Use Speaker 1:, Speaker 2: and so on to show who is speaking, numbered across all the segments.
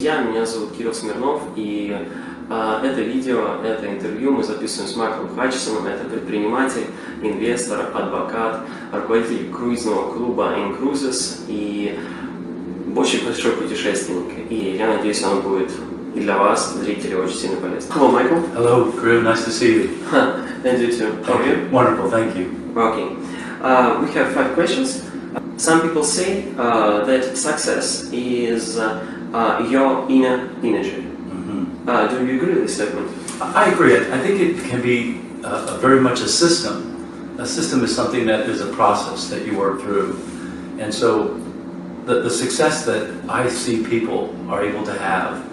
Speaker 1: друзья, меня зовут Кирилл Смирнов, и это видео, это интервью мы записываем с Майклом Хатчинсоном. Это предприниматель, инвестор, адвокат, руководитель круизного клуба Cruises и очень большой путешественник. И я надеюсь, он будет и для вас, зрителей, очень сильно полезен. Hello, Michael.
Speaker 2: Hello, Kirill. Nice to see you.
Speaker 1: And you too. How are you?
Speaker 2: Wonderful, thank you.
Speaker 1: Okay. We have 5 questions. Some people say that success is your inner energy. Do you agree with this statement?
Speaker 2: I agree. I think it can be very much a system. A system is something that is a process that you work through. And so the success that I see people are able to have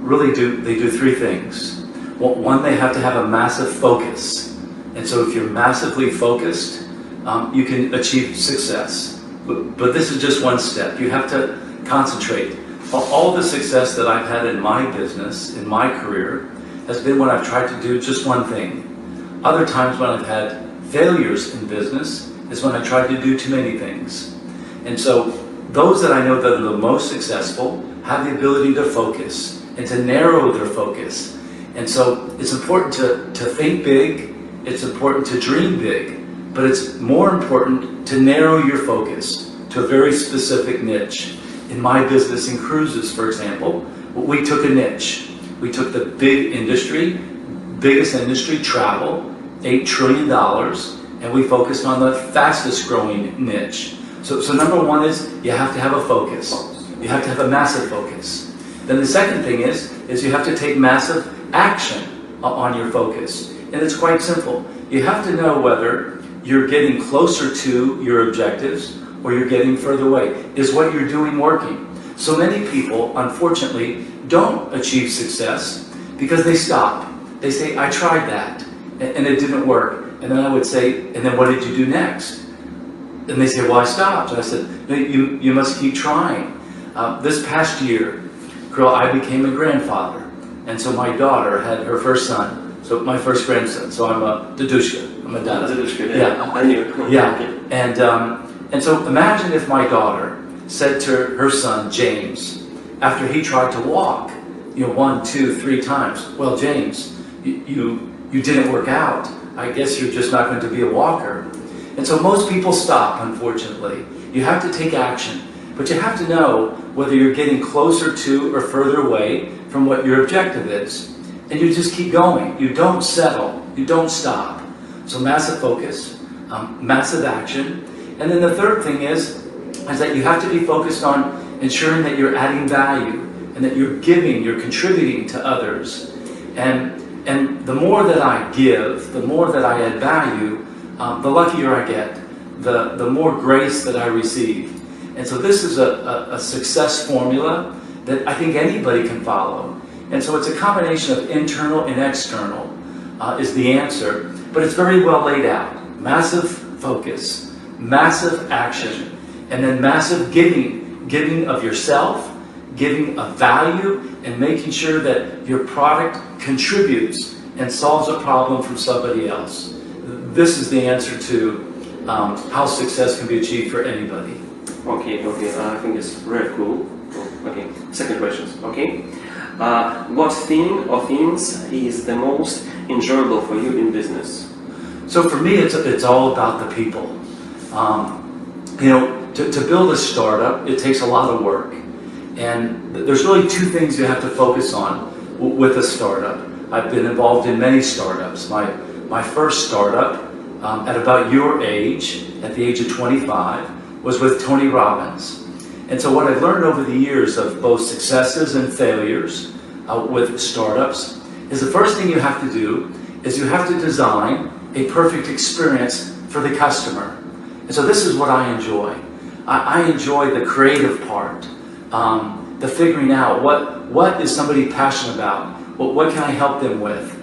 Speaker 2: really do 3 things. One, they have to have a massive focus. And so if you're massively focused, you can achieve success. But this is just one step. You have to concentrate. All the success that I've had in my business, in my career, has been when I've tried to do just one thing. Other times when I've had failures in business is when I tried to do too many things. And so those that I know that are the most successful have the ability to focus and to narrow their focus. And so it's important to think big, it's important to dream big, but it's more important to narrow your focus to a very specific niche. In my business in cruises, for example, we took a niche. We took the big industry, biggest industry, travel, $8 trillion, and we focused on the fastest growing niche. So number one is you have to have a focus. You have to have a massive focus. Then the second thing is you have to take massive action on your focus. And it's quite simple. You have to know whether you're getting closer to your objectives or you're getting further away. Is what you're doing working? So many people, unfortunately, don't achieve success because they stop. They say, I tried that, and it didn't work. And then I would say, and then what did you do next? And they say, well, I stopped. And I said, no, you must keep trying. This past year, Kirill, I became a grandfather. And so my daughter had her first son, so my first grandson. So I'm a dedushka. I'm a dad.
Speaker 1: Yeah. I knew.
Speaker 2: Yeah. And so imagine if my daughter said to her son, James, after he tried to walk, 1, 2, 3 times, well, James, you didn't work out. I guess you're just not going to be a walker. And so most people stop, unfortunately. You have to take action, but you have to know whether you're getting closer to or further away from what your objective is. And you just keep going. You don't settle. You don't stop. So massive focus, massive action. And then the third thing is that you have to be focused on ensuring that you're adding value and that you're giving, you're contributing to others. And the more that I give, the more that I add value, the luckier I get, the more grace that I receive. And so this is a success formula that I think anybody can follow. And so it's a combination of internal and external is the answer, but it's very well laid out. Massive focus, massive action, and then massive giving of yourself, giving of value, and making sure that your product contributes and solves a problem from somebody else. This is the answer to how success can be achieved for anybody.
Speaker 1: Okay, I think it's very cool. Okay, second question, okay. What thing or things is the most enjoyable for you in business?
Speaker 2: So for me, it's all about the people. To build a startup, it takes a lot of work. And there's really 2 things you have to focus on with a startup. I've been involved in many startups. My first startup, at about your age, at the age of 25, was with Tony Robbins. And so what I've learned over the years of both successes and failures with startups is the first thing you have to do is you have to design a perfect experience for the customer. And so this is what I enjoy. I enjoy the creative part, the figuring out what is somebody passionate about, what can I help them with.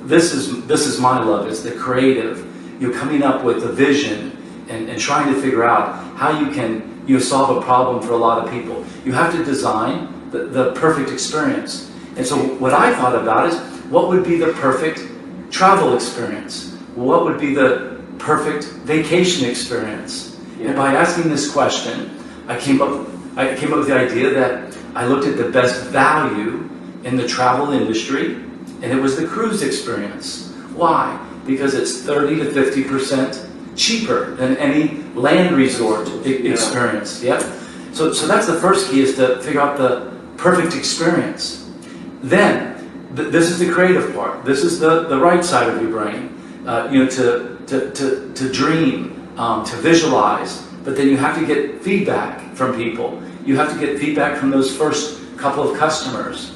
Speaker 2: This is my love, it's the creative. You're coming up with a vision and trying to figure out how you can solve a problem for a lot of people. You have to design the perfect experience. And so what I thought about is, what would be the perfect travel experience? What would be the perfect vacation experience? And by asking this question, I came up with the idea that I looked at the best value in the travel industry, and it was the cruise experience. Why? Because it's 30 to 50% cheaper than any land resort experience. Yep. So that's the first key, is to figure out the perfect experience. Then, this is the creative part. This is the right side of your brain. To dream, to visualize, but then you have to get feedback from people. You have to get feedback from those first couple of customers.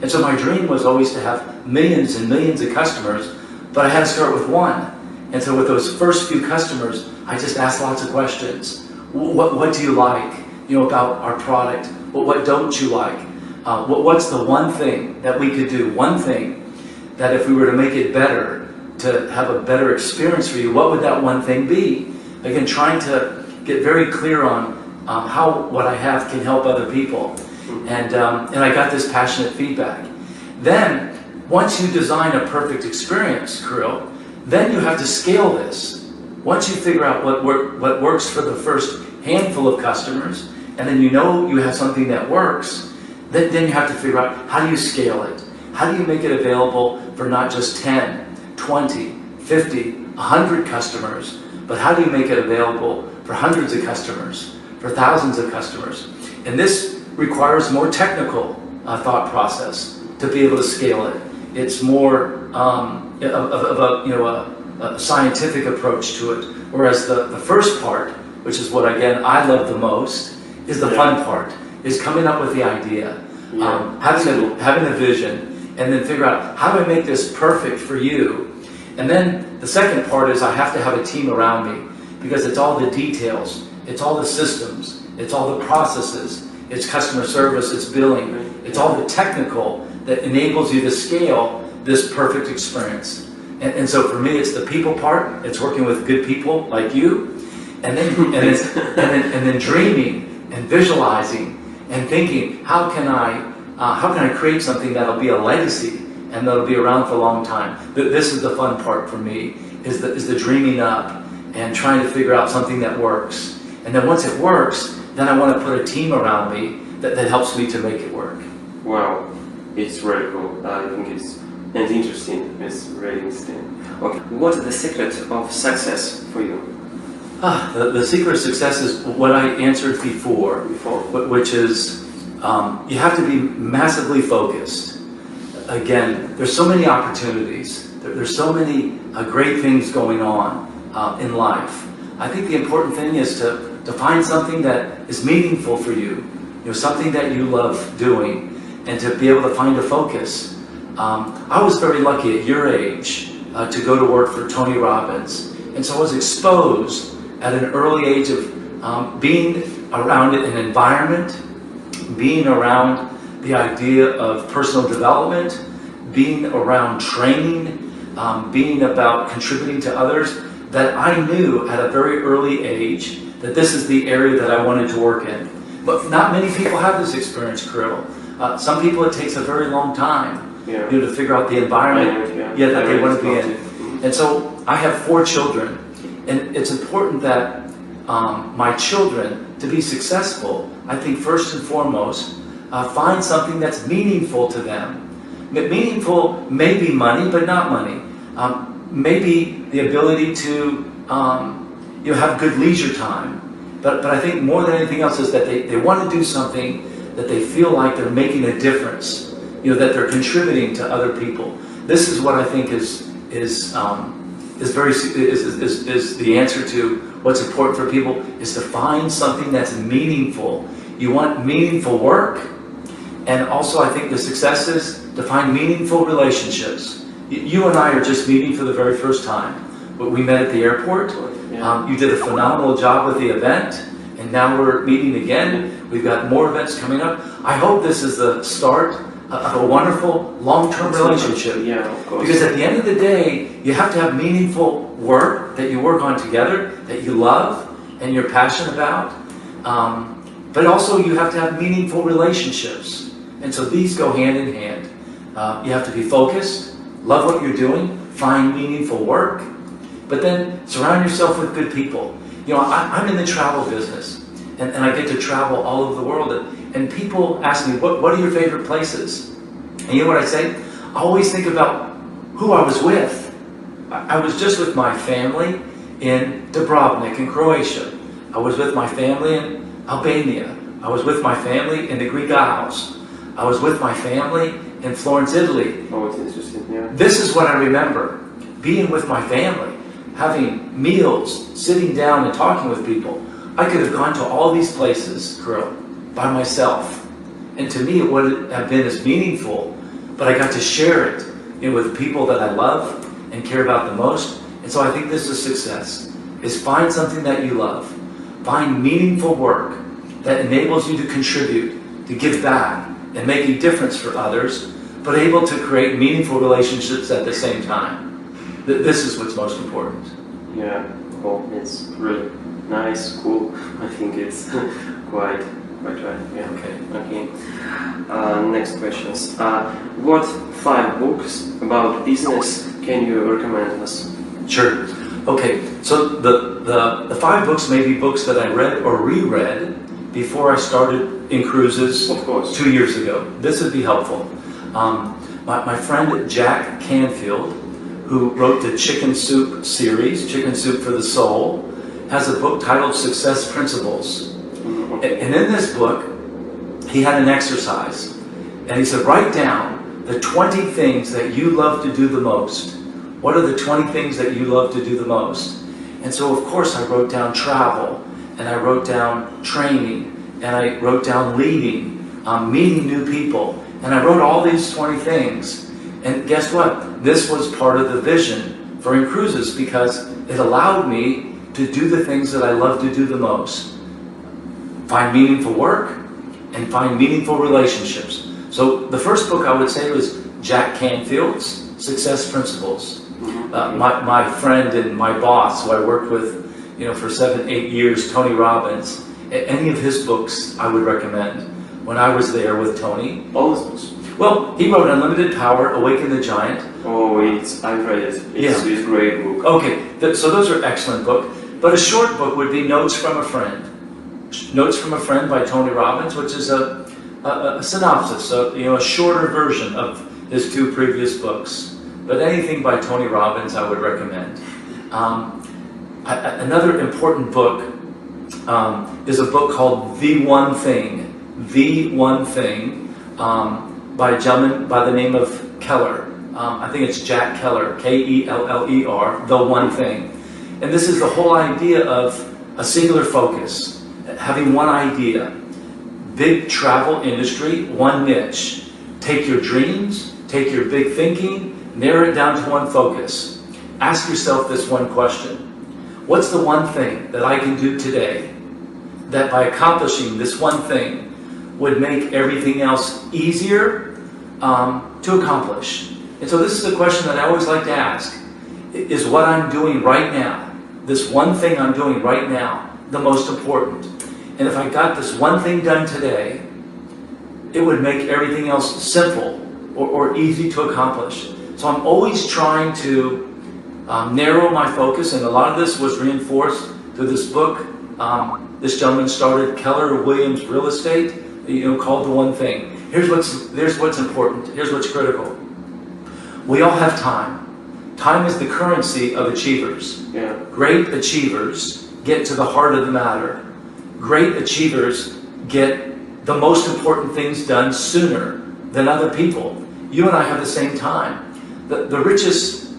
Speaker 2: And so my dream was always to have millions and millions of customers, but I had to start with one. And so with those first few customers, I just asked lots of questions. What do you like, about our product? What don't you like? What's the one thing that we could do? One thing that if we were to make it better, to have a better experience for you, what would that one thing be? Again, trying to get very clear on how what I have can help other people. And I got this passionate feedback. Then, once you design a perfect experience, Krill, then you have to scale this. Once you figure out what works for the first handful of customers, and then you have something that works, then you have to figure out, how do you scale it? How do you make it available for not just 10, 20, 50, 100 customers, but how do you make it available for hundreds of customers, for thousands of customers? And this requires more technical thought process to be able to scale it. It's more of a scientific approach to it, whereas the first part, which is what again I love the most, is the fun part, is coming up with the idea, having a vision, and then figure out, how do I make this perfect for you? And then the second part is, I have to have a team around me, because it's all the details, it's all the systems, it's all the processes, it's customer service, it's billing, it's all the technical that enables you to scale this perfect experience. And so for me, it's the people part. It's working with good people like you, and then dreaming and visualizing and thinking, how can I create something that'll be a legacy and that'll be around for a long time. This is the fun part for me, is the dreaming up and trying to figure out something that works. And then once it works, then I want to put a team around me that helps me to make it work.
Speaker 1: Wow, it's very cool. I think it's interesting. It's very interesting. Okay, what is the secret of success for you?
Speaker 2: The secret of success is what I answered before. Which is you have to be massively focused. Again, there's so many opportunities. There's so many great things going on in life. I think the important thing is to find something that is meaningful for you, something that you love doing, and to be able to find a focus. I was very lucky at your age to go to work for Tony Robbins, and so I was exposed at an early age of being around an environment, being around the idea of personal development, being around training, being about contributing to others, that I knew at a very early age that this is the area that I wanted to work in. But not many people have this experience, Krill. Some people, it takes a very long time to figure out the environment that they want to be in. And so I have 4 children, and it's important that my children, to be successful, I think first and foremost, find something that's meaningful to them. Meaningful may be money, but not money. Maybe the ability to have good leisure time. But I think more than anything else is that they want to do something that they feel like they're making a difference, that they're contributing to other people. This is what I think is the answer to what's important for people, is to find something that's meaningful. You want meaningful work, and also I think the success is to find meaningful relationships. You and I are just meeting for the very first time, but we met at the airport. You did a phenomenal job with the event, and now we're meeting again. We've got more events coming up. I hope this is the start of a wonderful long-term relationship.
Speaker 1: Yeah, of course.
Speaker 2: Because at the end of the day, you have to have meaningful work that you work on together, that you love and you're passionate about. But also you have to have meaningful relationships. And so these go hand in hand. You have to be focused, love what you're doing, find meaningful work, but then surround yourself with good people. I'm in the travel business, and I get to travel all over the world. And people ask me, what are your favorite places? And you know what I say? I always think about who I was with. I was just with my family in Dubrovnik in Croatia. I was with my family in Albania. I was with my family in the Greek Isles. I was with my family in Florence, Italy.
Speaker 1: Oh, it's interesting, yeah.
Speaker 2: This is what I remember, being with my family, having meals, sitting down and talking with people. I could have gone to all these places, girl, by myself. And to me, it wouldn't have been as meaningful, but I got to share it, with people that I love and care about the most. And so I think this is success, is find something that you love. Find meaningful work that enables you to contribute, to give back, and make a difference for others, but able to create meaningful relationships at the same time. This is what's most important.
Speaker 1: Yeah, well, it's really nice, cool. I think it's quite right. Yeah. Okay. Next questions. What 5 books about business can you recommend us?
Speaker 2: Sure. Okay. So the 5 books may be books that I read or reread before I started in cruises,
Speaker 1: of course,
Speaker 2: 2 years ago. This would be helpful. My friend Jack Canfield, who wrote the Chicken Soup series, Chicken Soup for the Soul, has a book titled Success Principles. And in this book, he had an exercise. And he said, write down the 20 things that you love to do the most. What are the 20 things that you love to do the most? And so, of course, I wrote down travel, and I wrote down training, and I wrote down leading, meeting new people, and I wrote all these 20 things. And guess what? This was part of the vision for In Cruises, because it allowed me to do the things that I love to do the most. Find meaningful work and find meaningful relationships. So the first book I would say was Jack Canfield's Success Principles. My friend and my boss, who I worked with for 7-8 years, Tony Robbins, any of his books I would recommend when I was there with Tony.
Speaker 1: All his books?
Speaker 2: Well, he wrote Unlimited Power, Awaken the Giant.
Speaker 1: Oh, I've read it. It's a great book.
Speaker 2: Okay, so those are excellent books. But a short book would be Notes from a Friend. Notes from a Friend by Tony Robbins, which is a synopsis, a shorter version of his 2 previous books. But anything by Tony Robbins I would recommend. Another important book is a book called The One Thing. The One Thing, by a gentleman by the name of Keller. I think it's Jack Keller, K-E-L-L-E-R, The One Thing. And this is the whole idea of a singular focus, having one idea. Big travel industry, one niche. Take your dreams, take your big thinking, narrow it down to one focus. Ask yourself this one question. What's the one thing that I can do today that by accomplishing this one thing would make everything else easier to accomplish? And so this is the question that I always like to ask. Is what I'm doing right now, this one thing I'm doing right now, the most important? And if I got this one thing done today, it would make everything else simple or easy to accomplish. So I'm always trying to narrow my focus, and a lot of this was reinforced through this book. This gentleman started Keller Williams Real Estate, called The One Thing. Here's what's important. Here's what's critical. We all have time. Time is the currency of achievers.
Speaker 1: Yeah.
Speaker 2: Great achievers get to the heart of the matter. Great achievers get the most important things done sooner than other people. You and I have the same time. The richest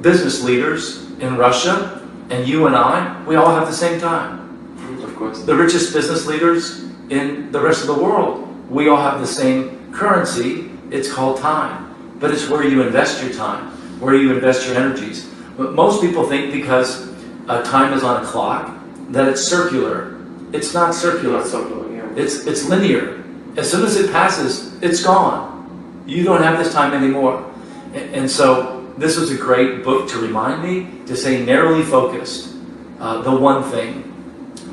Speaker 2: business leaders in Russia and you and I, we all have the same time.
Speaker 1: Of course.
Speaker 2: The richest business leaders in the rest of the world, we all have the same currency. It's called time. But it's where you invest your time, where you invest your energies. But most people think because time is on a clock that it's circular. It's not circular.
Speaker 1: Not circular, yeah.
Speaker 2: It's linear. As soon as it passes, it's gone. You don't have this time anymore. And so this was a great book to remind me to say narrowly focused. The One Thing.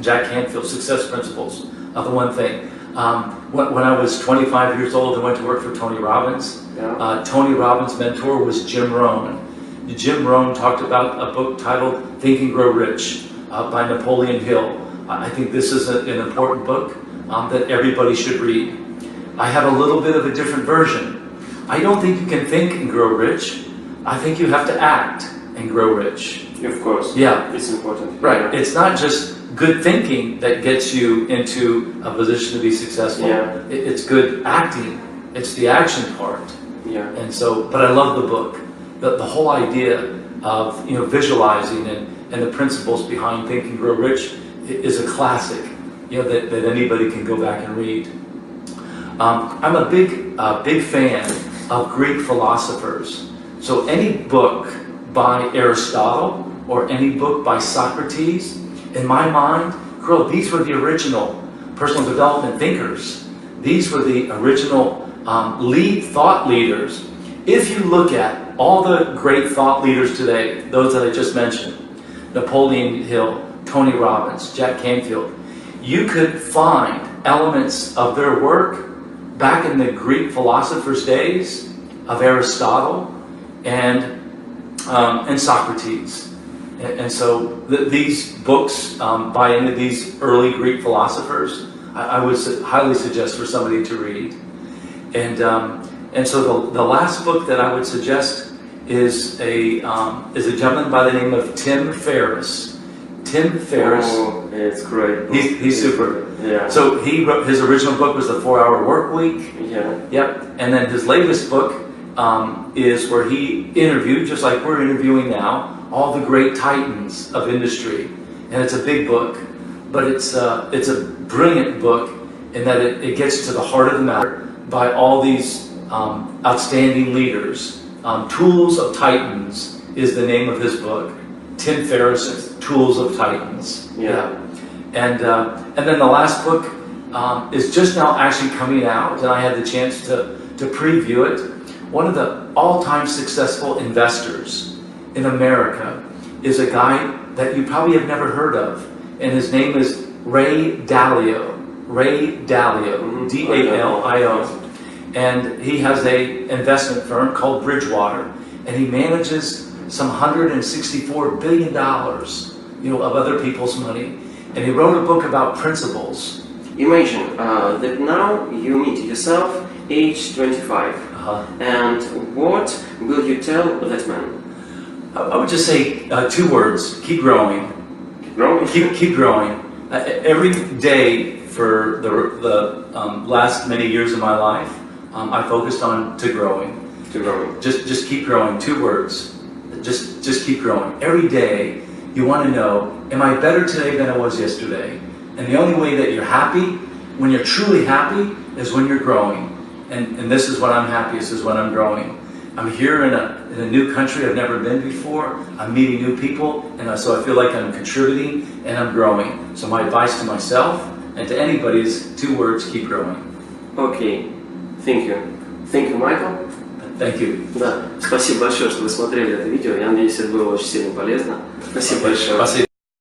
Speaker 2: Jack Canfield, Success Principles. The One Thing. When I was 25 years old, I went to work for Tony Robbins.
Speaker 1: Yeah.
Speaker 2: Tony Robbins' mentor was Jim Rohn. Jim Rohn talked about a book titled Think and Grow Rich by Napoleon Hill. I think this is an important book that everybody should read. I have a little bit of a different version. I don't think you can think and grow rich. I think you have to act and grow rich.
Speaker 1: Of course.
Speaker 2: Yeah.
Speaker 1: It's important.
Speaker 2: Right.
Speaker 1: Yeah.
Speaker 2: It's not just good thinking that gets you into a position to be successful.
Speaker 1: Yeah.
Speaker 2: It's good acting. It's the action part.
Speaker 1: Yeah.
Speaker 2: And so, but I love the book. The whole idea of visualizing and the principles behind Think and Grow Rich is a classic, that anybody can go back and read. I'm a big fan of Greek philosophers. So any book by Aristotle or any book by Socrates, in my mind, girl, these were the original personal development thinkers. These were the original thought leaders. If you look at all the great thought leaders today, those that I just mentioned, Napoleon Hill, Tony Robbins, Jack Canfield, you could find elements of their work back in the Greek philosophers' days of Aristotle and Socrates. And so these books by any of these early Greek philosophers, I would highly suggest for somebody to read. And so the last book that I would suggest is a gentleman by the name of Tim Ferriss. Tim Ferriss.
Speaker 1: Oh, it's great.
Speaker 2: He's super.
Speaker 1: Yeah.
Speaker 2: So he wrote, his original book was The 4-Hour Work Week.
Speaker 1: Yeah.
Speaker 2: Yep. And then his latest book is where he interviewed, just like we're interviewing now, all the great titans of industry. And it's a big book, but it's a brilliant book in that it gets to the heart of the matter by all these outstanding leaders. Tools of Titans is the name of his book. Tim Ferriss' Tools of Titans.
Speaker 1: Yeah.
Speaker 2: And then the last book is just now actually coming out, and I had the chance to preview it. One of the all-time successful investors in America is a guy that you probably have never heard of, and his name is Ray Dalio. Ray Dalio, D-A-L-I-O. And he has an investment firm called Bridgewater, and he manages some $164 billion, of other people's money. And he wrote a book about principles.
Speaker 1: Imagine that now you meet yourself, age 25, and what will you tell that man?
Speaker 2: I would just say 2 words: keep growing.
Speaker 1: Keep growing.
Speaker 2: Keep growing. Every day for the last many years of my life, I focused on growing.
Speaker 1: To growing.
Speaker 2: Just keep growing. 2 words. Just keep growing. Every day you want to know, am I better today than I was yesterday? And the only way that you're happy, when you're truly happy, is when you're growing. And this is when I'm happiest, is when I'm growing. I'm here in a new country I've never been before. I'm meeting new people, and so I feel like I'm contributing and I'm growing. So my advice to myself and to anybody is 2 words: keep growing.
Speaker 1: Okay. Thank you. Thank you, Michael.
Speaker 2: Thank you.
Speaker 1: Да, спасибо большое, что вы смотрели это видео. Я надеюсь, это было очень сильно полезно. Спасибо большое.
Speaker 2: Спасибо.